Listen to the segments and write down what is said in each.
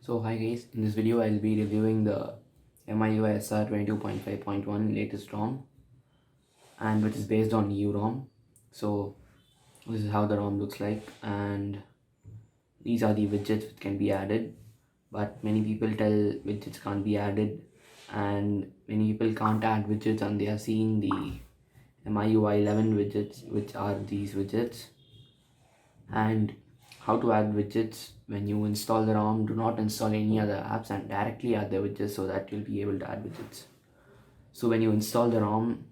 So hi guys, in this video I'll be reviewing the MIUISR 22.5.1 latest ROM, and which is based on EU ROM. So this is how the ROM looks like, and these are the widgets which can be added, but many people tell widgets can't be added, and many people can't add widgets and they are seeing the MIUI 11 widgets, which are these widgets. And how to add widgets: when you install the ROM, do not install any other apps and directly add the widgets so that you'll be able to add widgets. So when you install the ROM,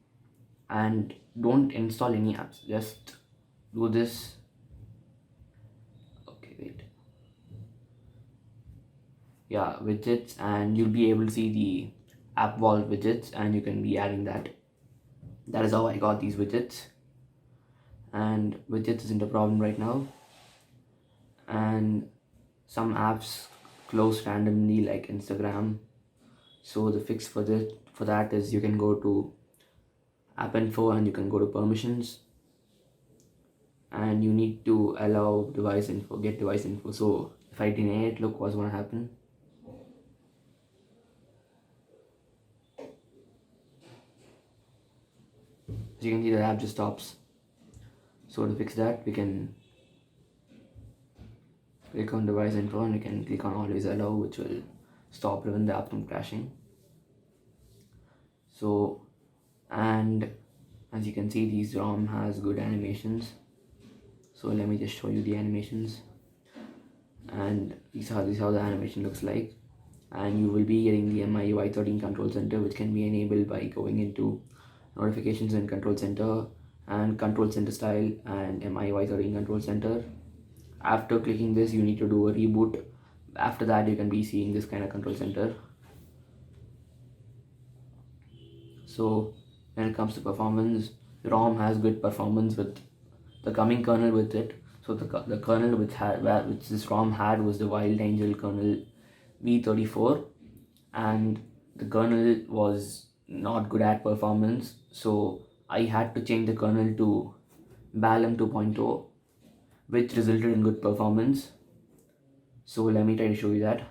and don't install any apps, just do this. Okay, wait. Yeah, widgets, and you'll be able to see the app vault widgets and you can be adding that. That is how I got these widgets, and widgets isn't a problem right now. And some apps close randomly like Instagram. So the fix for that is you can go to app info and you can go to permissions, and you need to allow device info, get device info. So if I deny it, look what's going to happen. As you can see, the app just stops. So to fix that, we can click on device info and we can click on always allow, which will prevent the app from crashing. So, and as you can see, this ROM has good animations. So let me just show you the animations, and this is how the animation looks like. And you will be getting the MIUI 13 control center, which can be enabled by going into notifications in control center and control center style and MIUI 13 control center. After clicking this, you need to do a reboot. After that, you can be seeing this kind of control center. So when it comes to performance, the ROM has good performance with the coming kernel with it. So the kernel which this ROM had was the WideAngel kernel v34, and the kernel was not good at performance, so I had to change the kernel to Balm 2.0, which resulted in good performance. So let me try to show you that.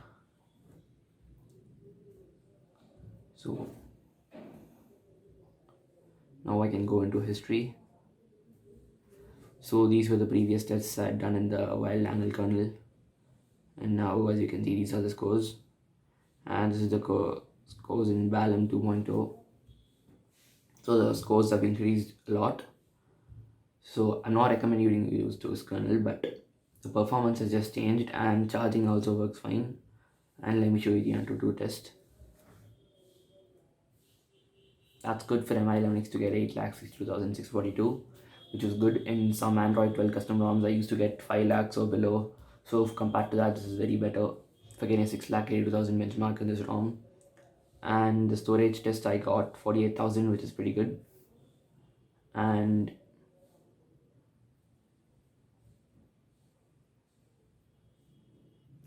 So now I can go into history. So these were the previous tests I had done in the WideAngel kernel, and now as you can see, these are the scores, and this is the scores in Balm 2.0. So the scores have increased a lot. So I'm not recommending you use those kernel, but the performance has just changed and charging also works fine. And let me show you the Antutu test. That's good for MI11X to get 8,62,642, which is good. In some Android 12 custom ROMs, I used to get 5 lakhs or below. So if compared to that, this is very better for getting a 6,82,000 benchmark in this ROM. And the storage test, I got 48,000, which is pretty good. And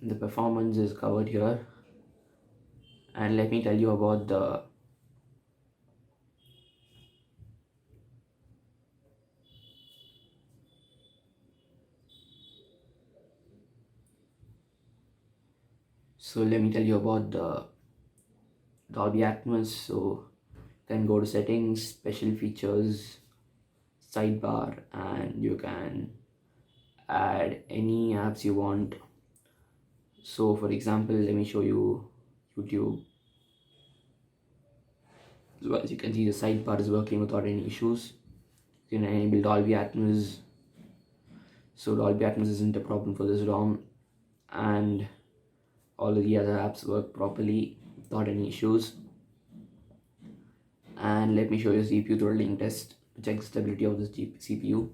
the performance is covered here. And let me tell you about the Dolby Atmos. So you can go to settings, special features, sidebar, and you can add any apps you want. So for example, let me show you YouTube. So as you can see, the sidebar is working without any issues. You can enable Dolby Atmos. So Dolby Atmos isn't a problem for this ROM, and all of the other apps work properly without any issues. And let me show you a CPU throttling test to check the stability of this CPU.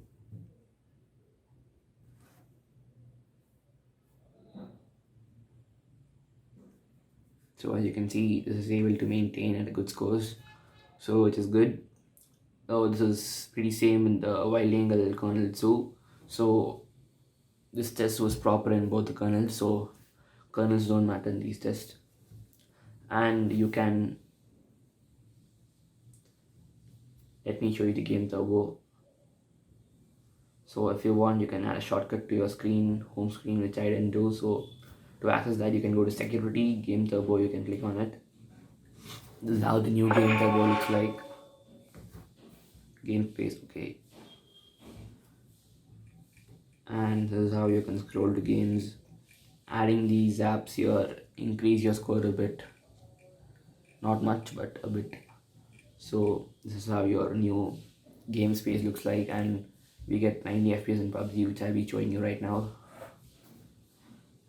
So as you can see, this is able to maintain at a good scores, so which is good. Oh, this is pretty same in the WideAngel kernel too. So this test was proper in both the kernels, so kernels don't matter in these tests. And you can, let me show you the game turbo. So if you want, you can add a shortcut to your screen, home screen, which I didn't do. So To access that, you can go to security, game turbo, you can click on it. This is how the new game turbo looks like. Game space, okay. And this is how you can scroll to games. Adding these apps here increase your score a bit. Not much, but a bit. So this is how your new game space looks like, and we get 90 FPS in PUBG, which I'll be showing you right now.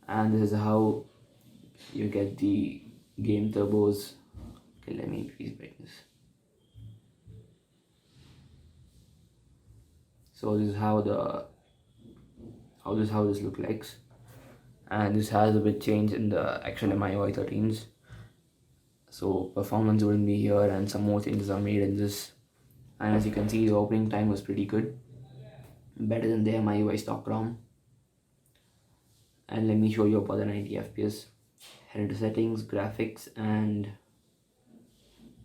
And this is how you get the game turbos. Okay, let me increase brightness. So this is how this look like, and this has a bit change in the actual MIUI 13s. So performance wouldn't be here, and some more changes are made in this. And as you can see, the opening time was pretty good, better than the MIUI stock ROM. And let me show you about the 90 FPS. Head into settings, graphics, and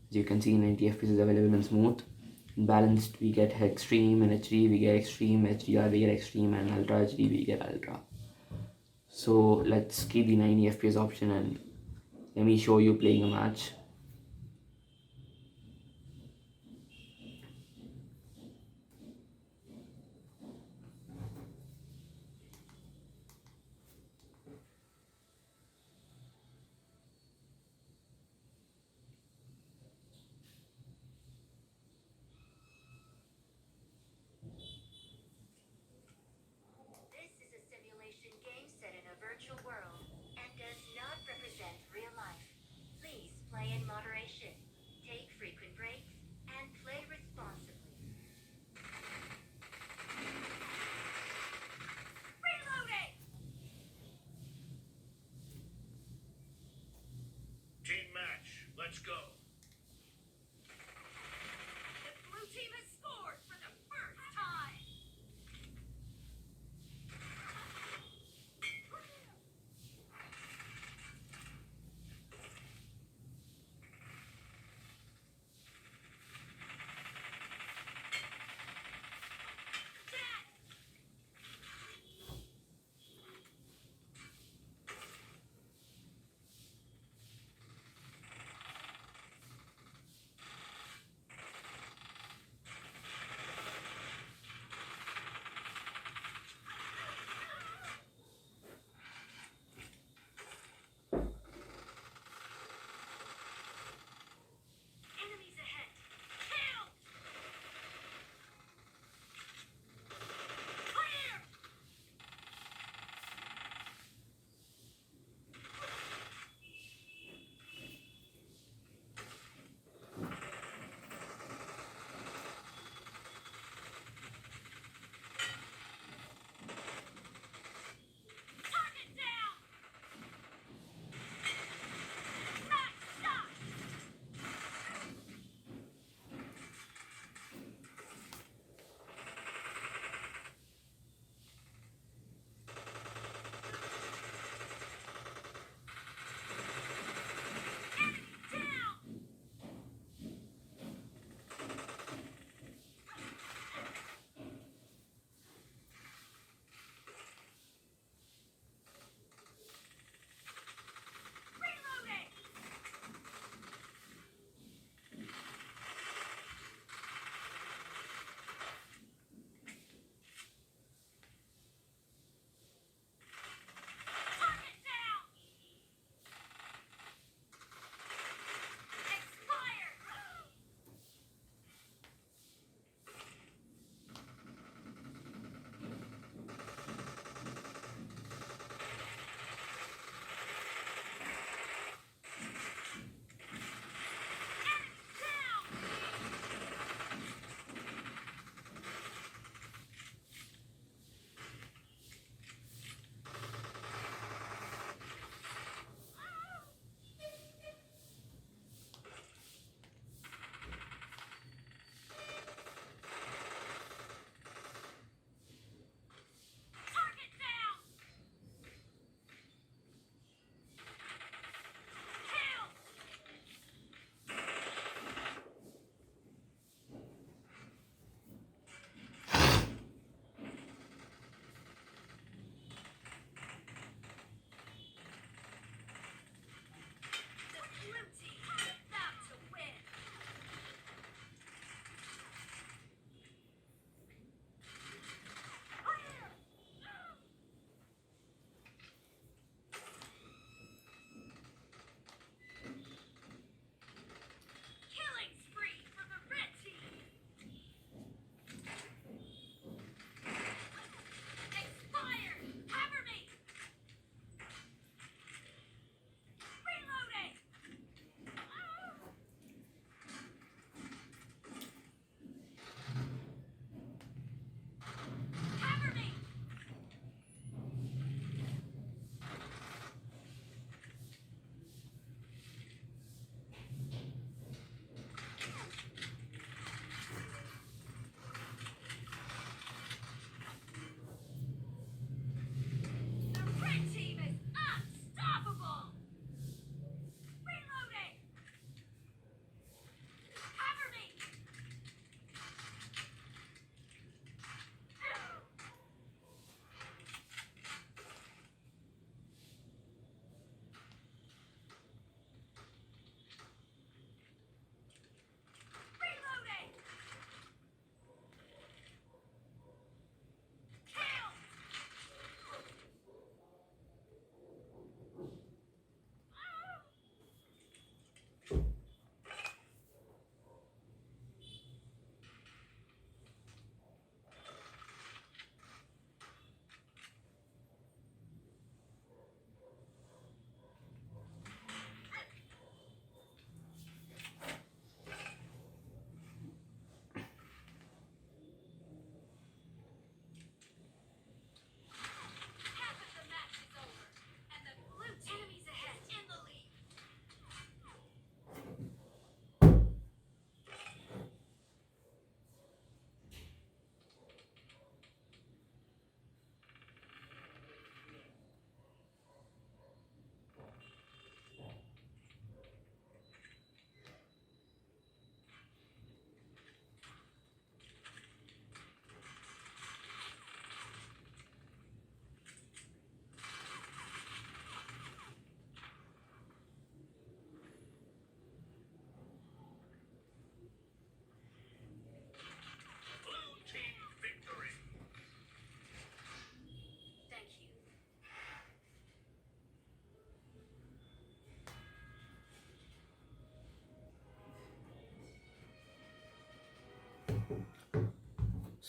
as you can see, 90 FPS is available in smooth. In balanced, we get extreme, and HD we get extreme, HDR we get extreme, and ultra HD we get ultra. So let's keep the 90 FPS option, and let me show you playing a match. Virtual world and does not represent real life. Please play in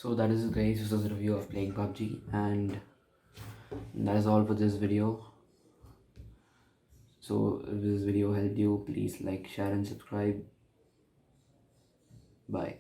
So that is it guys, this was a review of playing PUBG, and that is all for this video. So if this video helped you, please like, share and subscribe. Bye.